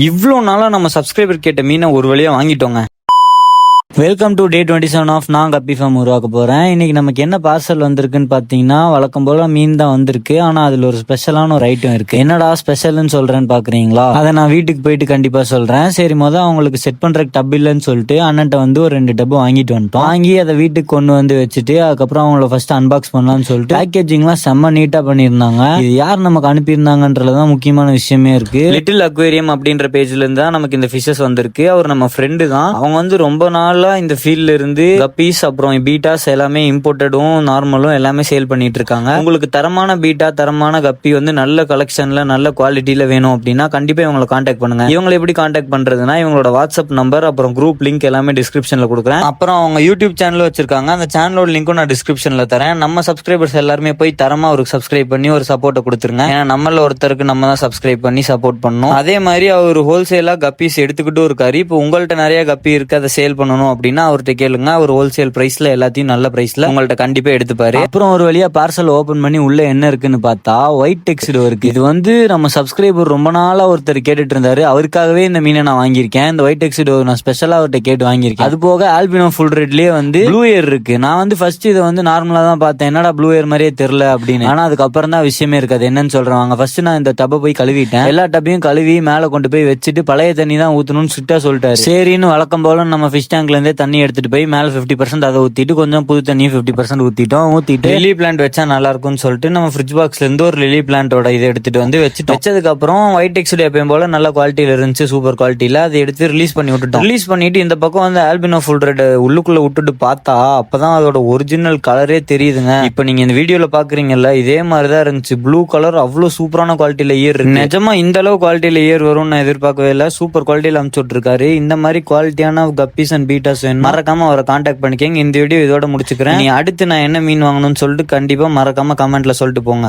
இவ்வளோ நாளா நம்ம சப்ஸ்கிரைபர் கேட்ட மீனை ஒரு வழியா வாங்கிட்டோங்க. வெல்கம் டு டே 27 ஆஃப் நான் கப்பி ஃபார்ம் உருவாக்க போகிறேன். இன்னைக்கு நமக்கு என்ன பார்சல் வந்திருக்குன்னு பார்த்தீங்கன்னா, வழக்கம் போல் மீன் தான் வந்திருக்கு. ஆனால் அதில் ஒரு ஸ்பெஷலான ஒரு ஐட்டம் இருக்குது. என்னடா ஸ்பெஷல்னு சொல்கிறேன்னு பார்க்குறீங்களா? அதை நான் வீட்டுக்கு போயிட்டு கண்டிப்பாக சொல்கிறேன். சரி, அவங்களுக்கு செட் பண்ணுறதுக்கு டப் இல்லைன்னு சொல்லிட்டு அண்ணன்ட்ட வந்து ஒரு 2 டப்பு வாங்கிட்டு வந்துட்டோம். வாங்கி அதை வீட்டுக்கு கொண்டு வந்து வச்சுட்டு அதுக்கப்புறம் அவங்கள ஃபர்ஸ்ட் அன்பாக்ஸ் பண்ணலாம்னு சொல்லிட்டு பேக்கேஜிங்லாம் செம்ம நீட்டாக பண்ணியிருந்தாங்க. இது யார் நமக்கு அனுப்பியிருந்தாங்கன்றதுதான் முக்கியமான விஷயமே இருக்குது. லிட்டில் அக்வேரியம் அப்படின்ற பேஜ்லேருந்து தான் நமக்கு இந்த ஃபிஷஸ் வந்திருக்கு. அவர் நம்ம ஃப்ரெண்டு தான். அவங்க வந்து ரொம்ப நாள் இந்த ஃபீல்ட்ல இருந்து கப்பீஸ் அப்புறம் பீட்டாஸ் எல்லாமே இம்போர்ட்டடும் நார்மலும் எல்லாமே சேல் பண்ணிட்டு இருக்காங்க. உங்களுக்கு தரமான பீட்டா தரமான கப்பி வந்து நல்ல கலெக்ஷன்ல நல்ல குவாலிட்டியில வேணும் அப்படின்னா கண்டிப்பா இவங்களை கான்டாக்ட் பண்ணுங்க. இவங்களை எப்படி கான்டாக்ட் பண்றதுன்னா, இவங்களோட வாட்ஸ்அப் நம்பர் அப்புறம் குரூப் லிங்க் எல்லாமே டிஸ்கிரிப்ஷன்ல கொடுக்குறேன். அப்புறம் அவங்க யூடியூப் சேனல் வச்சிருக்காங்க. அந்த சேனலோட லிங்க்கும் நான் டிஸ்கிரிப்ஷன்ல தரேன். நம்ம சப்ஸ்கிரைபர்ஸ் எல்லாருமே போய் தரமா ஒரு சப்ஸ்கிரைப் பண்ணி ஒரு சப்போர்ட்டை கொடுத்துருங்க. ஏன்னா நம்மள ஒருத்தருக்கு நம்ம தான் சப்ஸ்கிரைப் பண்ணி சப்போர்ட் பண்ணணும். அதே மாதிரி அவர் ஹோல்சேலா கப்பீஸ் எடுத்துக்கிட்டு இருக்காரு. இப்போ உங்கள்கிட்ட நிறைய கப்பி இருக்கு, அதை சேல் பண்ணணும் அப்படின்னா அவர்கிட்ட கேளுங்க. அவர் ஹோல்சேல் பிரைஸ்ல எல்லாத்தையும் நல்ல பிரைஸ்ல உங்கள்ட்ட கண்டிப்பா எடுத்துப்பாரு. அப்புறம் ஒரு வழியா பார்சல் ஓபன் பண்ணி உள்ள என்ன இருக்குன்னு பார்த்தா ஒயிட் டெக்ஸ்ட் இருக்கு. இது வந்து நம்ம சப்ஸ்கிரைபர் ரொம்ப நாளா ஒருத்தர் கேட்டுட்டு இருந்தாரு. அவருக்காகவே இந்த மீனை நான் வாங்கியிருக்கேன். இந்த ஒயிட் டெக்ஸ்ட் நான் ஸ்பெஷலா அவர்கிட்ட கேட்டு வாங்கியிருக்கேன். அது போக ஆல்பினோ ஃபுல் ரெட்லயே வந்து ப்ளூ ஏர் இருக்கு. நான் வந்து ஃபர்ஸ்ட் இதை வந்து நார்மலா தான் பார்த்தேன், என்னடா ப்ளூ ஏர் மாதிரியே தெரியல அப்படின்னு. ஆனா அதுக்கப்புறம் தான் விஷயமே இருக்காது. என்னன்னு சொல்றாங்க, ஃபர்ஸ்ட் நான் இந்த டப்பை போய் கழுவிட்டேன். எல்லா டப்பையும் கழுவி மேல கொண்டு போய் வச்சுட்டு பழைய தண்ணி தான் ஊத்தணும்னு ஸ்ட்ரிக்ட்டா சொல்லிட்டாரு. சரின்னு வழக்கம் போல நம்ம ஃபிஷ் டேங்க்ல இருந்தே தண்ணி எடுத்துட்டு போய் மேல 50% அதை ஊத்திட்டு கொஞ்சம் புது தண்ணி 50% ஊத்திட்டு லிலி பிளான்ட் வச்சா நல்லா இருக்கும்னு சொல்லிட்டு நம்ம ஃப்ரிட்ஜ் பாக்ஸ்ல இருந்து ஒரு லிலி பிளான்ட்டோட இதை எடுத்துட்டு வந்து வச்சதுக்கு அப்புறம் ஒயிட் டெக்ஸ்ட் எப்பயும் போல நல்ல குவாலிட்டியில இருந்துச்சு, சூப்பர் குவாலிட்டியில. அதை எடுத்து ரிலீஸ் பண்ணி விட்டுட்டோம். ரிலீஸ் பண்ணிட்டு இந்த பக்கம் வந்து ஆல்பினோ ஃபுல் ரெட் உள்ளுக்குள்ள விட்டுட்டு பார்த்தா அப்பதான் அதோட ஒரிஜினல் கலரே தெரியுதுங்க. இப்ப நீங்க இந்த வீடியோல பாக்குறீங்கல்ல, இதே மாதிரிதான் இருந்துச்சு. ப்ளூ கலர் அவ்வளவு சூப்பரான குவாலிட்டியில ஏர் இருக்கு. நிஜமா இந்த அளவு குவாலிட்டியில ஏர் வரும்னு நான் எதிர்பார்க்கவே இல்லை. சூப்பர் குவாலிட்டியில அனுப்பிச்சு விட்டுருக்காரு. இந்த மாதிரி குவாலிட்டியான கப்பீஸ் அண்ட் பீட்டாஸ் வேணும் மறக்காம அவரை கான்டாக்ட் பண்ணிக்கங்க. இந்த வீடியோ இதோட முடிச்சுக்கிறேன். நீ அடுத்து நான் என்ன மீன் வாங்கணும்னு சொல்லிட்டு கண்டிப்பா மறக்காம கமெண்ட்ல சொல்லிட்டு போங்க.